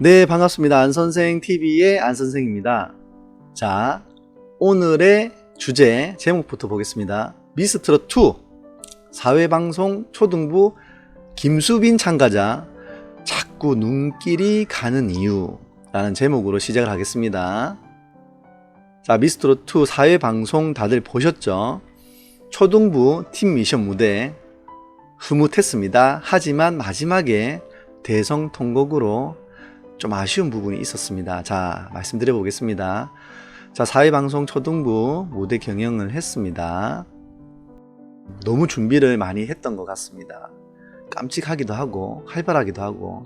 네, 반갑습니다. 안선생 TV의 안선생입니다. 자, 오늘의 주제 제목부터 보겠습니다. 미스트롯2 사회방송 초등부 김수빈 참가자 자꾸 눈길이 가는 이유 라는 제목으로 시작을 하겠습니다. 자, 미스트롯2 사회방송 다들 보셨죠? 초등부 팀 미션 무대 흐뭇했습니다. 하지만 마지막에 대성통곡으로 좀 아쉬운 부분이 있었습니다. 자, 말씀드려 보겠습니다. 자, 사회방송 초등부 무대 경영을 했습니다. 너무 준비를 많이 했던 것 같습니다. 깜찍하기도 하고 활발하기도 하고.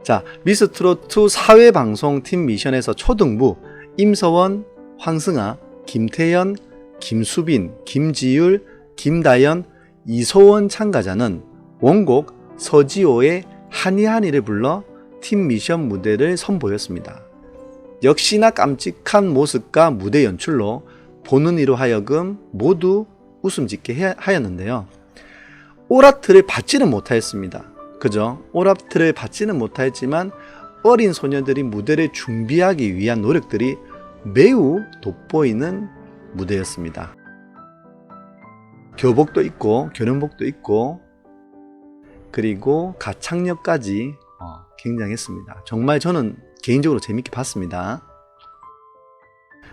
자, 미스트롯2 사회방송 팀 미션에서 초등부 임서원, 황승아, 김태연, 김수빈, 김지율, 김다연, 이소원 참가자는 원곡 서지호의 하니하니를 불러 팀 미션 무대를 선보였습니다. 역시나 깜찍한 모습과 무대 연출로 보는 이로 하여금 모두 웃음 짓게 하였는데요. 오라트를 받지는 못하였습니다. 그죠? 오라트를 받지는 못하였지만 어린 소녀들이 무대를 준비하기 위한 노력들이 매우 돋보이는 무대였습니다. 교복도 있고 교련복도 있고 그리고 가창력까지 굉장했습니다. 정말 저는 개인적으로 재밌게 봤습니다.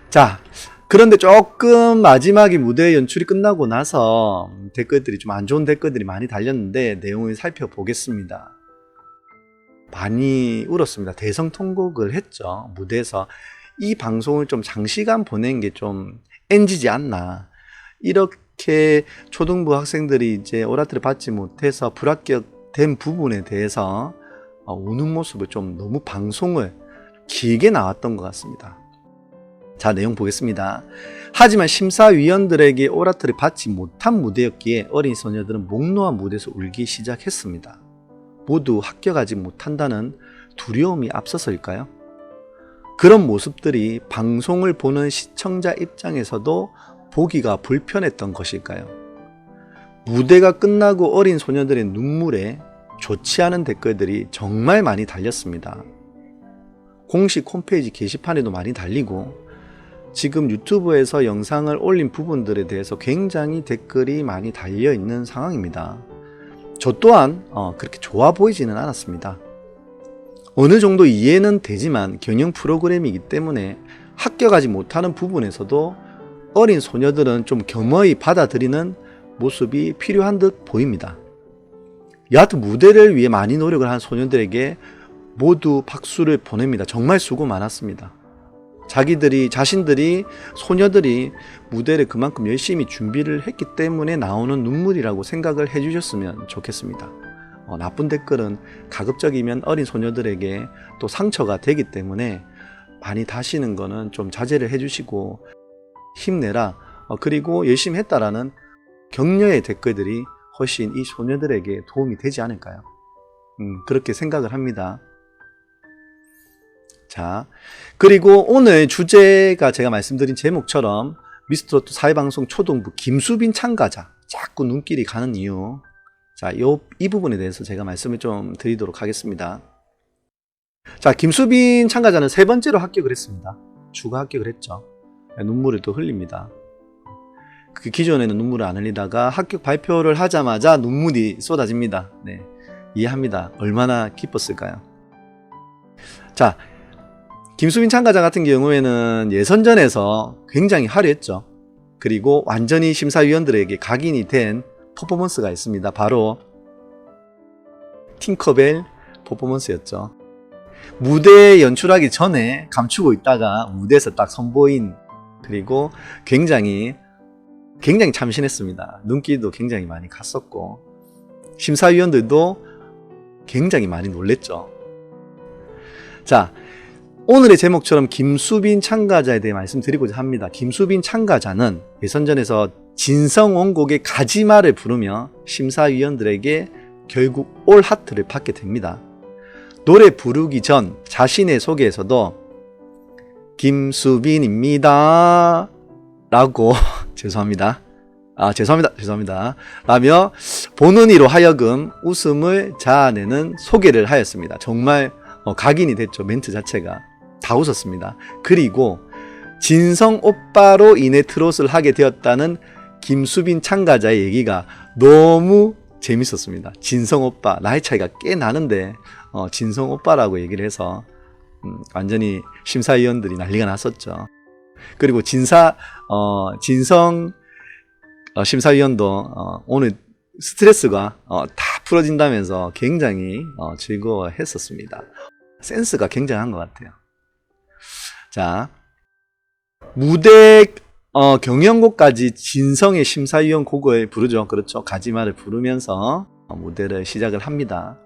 자, 그런데 조금 마지막에 무대 연출이 끝나고 나서 댓글들이 좀 안 좋은 댓글들이 많이 달렸는데 내용을 살펴보겠습니다. 많이 울었습니다. 대성통곡을 했죠. 무대에서 이 방송을 좀 장시간 보낸 게 좀 NG지 않나. 이렇게 초등부 학생들이 이제 오라트를 받지 못해서 불합격된 부분에 대해서 우는 모습을 좀 너무 방송을 길게 나왔던 것 같습니다. 자, 내용 보겠습니다. 하지만 심사위원들에게 오라트를 받지 못한 무대였기에 어린 소녀들은 목 놓아 무대에서 울기 시작했습니다. 모두 합격하지 못한다는 두려움이 앞서서일까요? 그런 모습들이 방송을 보는 시청자 입장에서도 보기가 불편했던 것일까요? 무대가 끝나고 어린 소녀들의 눈물에 좋지 않은 댓글들이 정말 많이 달렸습니다. 공식 홈페이지 게시판에도 많이 달리고 지금 유튜브에서 영상을 올린 부분들에 대해서 굉장히 댓글이 많이 달려있는 상황입니다. 저 또한 그렇게 좋아 보이지는 않았습니다. 어느 정도 이해는 되지만 경영 프로그램이기 때문에 합격하지 못하는 부분에서도 어린 소녀들은 좀 겸허히 받아들이는 모습이 필요한 듯 보입니다. 여하튼 무대를 위해 많이 노력을 한 소녀들에게 모두 박수를 보냅니다. 정말 수고 많았습니다. 자신들이 소녀들이 무대를 그만큼 열심히 준비를 했기 때문에 나오는 눈물이라고 생각을 해주셨으면 좋겠습니다. 나쁜 댓글은 가급적이면 어린 소녀들에게 또 상처가 되기 때문에 많이 다시는 거는 좀 자제를 해주시고 힘내라 그리고 열심히 했다라는 격려의 댓글들이 훨씬 이 소녀들에게 도움이 되지 않을까요? 그렇게 생각을 합니다. 자, 그리고 오늘 주제가 제가 말씀드린 제목처럼 미스트롯2 사회방송 초등부 김수빈 참가자 자꾸 눈길이 가는 이유. 자, 이 부분에 대해서 제가 말씀을 좀 드리도록 하겠습니다. 자, 김수빈 참가자는 세 번째로 합격을 했습니다. 추가 합격을 했죠. 눈물을 또 흘립니다. 그 기존에는 눈물을 안 흘리다가 합격 발표를 하자마자 눈물이 쏟아집니다. 네, 이해합니다. 얼마나 기뻤을까요? 자, 김수빈 참가자 같은 경우에는 예선전에서 굉장히 화려했죠. 그리고 완전히 심사위원들에게 각인이 된 퍼포먼스가 있습니다. 바로 팅커벨 퍼포먼스였죠. 무대 연출하기 전에 감추고 있다가 무대에서 딱 선보인 그리고 굉장히 참신했습니다. 눈길도 굉장히 많이 갔었고 심사위원들도 굉장히 많이 놀랬죠. 자, 오늘의 제목처럼 김수빈 참가자에 대해 말씀드리고자 합니다. 김수빈 참가자는 예선전에서 진성원곡의 가지마를 부르며 심사위원들에게 결국 올 하트를 받게 됩니다. 노래 부르기 전 자신의 소개에서도 김수빈입니다 라고 죄송합니다 라며 보는 이로 하여금 웃음을 자아내는 소개를 하였습니다. 정말 각인이 됐죠. 멘트 자체가. 다 웃었습니다. 그리고 진성 오빠로 인해 트롯을 하게 되었다는 김수빈 참가자의 얘기가 너무 재밌었습니다. 진성 오빠, 나이 차이가 꽤 나는데 진성 오빠라고 얘기를 해서 완전히 심사위원들이 난리가 났었죠. 그리고 진성 심사위원도 오늘 스트레스가 다 풀어진다면서 굉장히 즐거워했었습니다. 센스가 굉장한 것 같아요. 자, 무대 경연곡까지 진성의 심사위원 곡을 부르죠. 그렇죠. 가지마를 부르면서 무대를 시작을 합니다.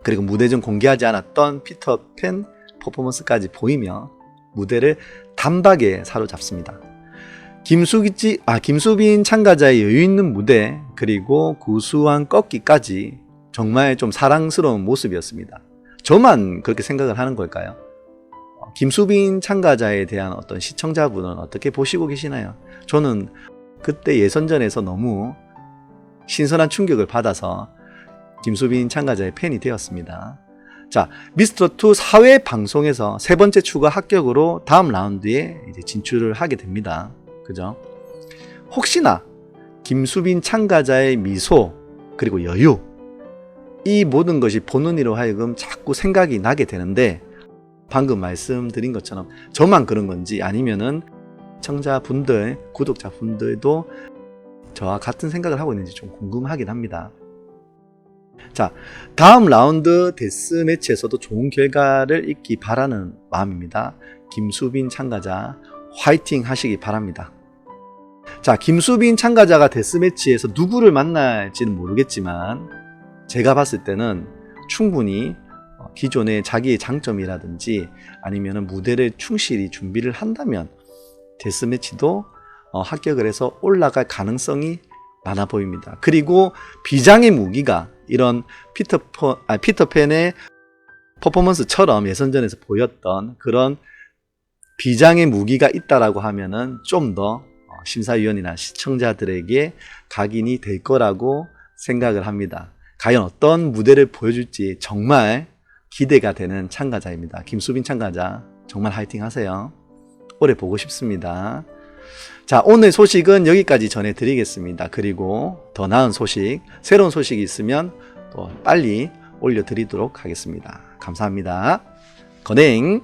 그리고 무대 중 공개하지 않았던 피터팬 퍼포먼스까지 보이며 무대를 단박에 사로잡습니다. 김수빈 참가자의 여유있는 무대 그리고 구수한 꺾기까지 정말 좀 사랑스러운 모습이었습니다. 저만 그렇게 생각을 하는 걸까요? 김수빈 참가자에 대한 어떤 시청자분은 어떻게 보시고 계시나요? 저는 그때 예선전에서 너무 신선한 충격을 받아서 김수빈 참가자의 팬이 되었습니다. 자, 미스터2 사회 방송에서 세 번째 추가 합격으로 다음 라운드에 이제 진출을 하게 됩니다. 그죠? 혹시나 김수빈 참가자의 미소 그리고 여유 이 모든 것이 보는 이로 하여금 자꾸 생각이 나게 되는데 방금 말씀드린 것처럼 저만 그런 건지 아니면은 시청자분들, 구독자분들도 저와 같은 생각을 하고 있는지 좀 궁금하긴 합니다. 자, 다음 라운드 데스매치에서도 좋은 결과를 있기 바라는 마음입니다. 김수빈 참가자 화이팅 하시기 바랍니다. 자, 김수빈 참가자가 데스매치에서 누구를 만날지는 모르겠지만 제가 봤을 때는 충분히 기존의 자기의 장점이라든지 아니면 무대를 충실히 준비를 한다면 데스매치도 합격을 해서 올라갈 가능성이 많아 보입니다. 그리고 비장의 무기가 이런 피터팬의 퍼포먼스처럼 예선전에서 보였던 그런 비장의 무기가 있다라고 하면은 좀 더 심사위원이나 시청자들에게 각인이 될 거라고 생각을 합니다. 과연 어떤 무대를 보여줄지 정말 기대가 되는 참가자입니다. 김수빈 참가자 정말 화이팅 하세요. 오래 보고 싶습니다. 자, 오늘 소식은 여기까지 전해드리겠습니다. 그리고 더 나은 소식, 새로운 소식이 있으면 또 빨리 올려드리도록 하겠습니다. 감사합니다. 건행!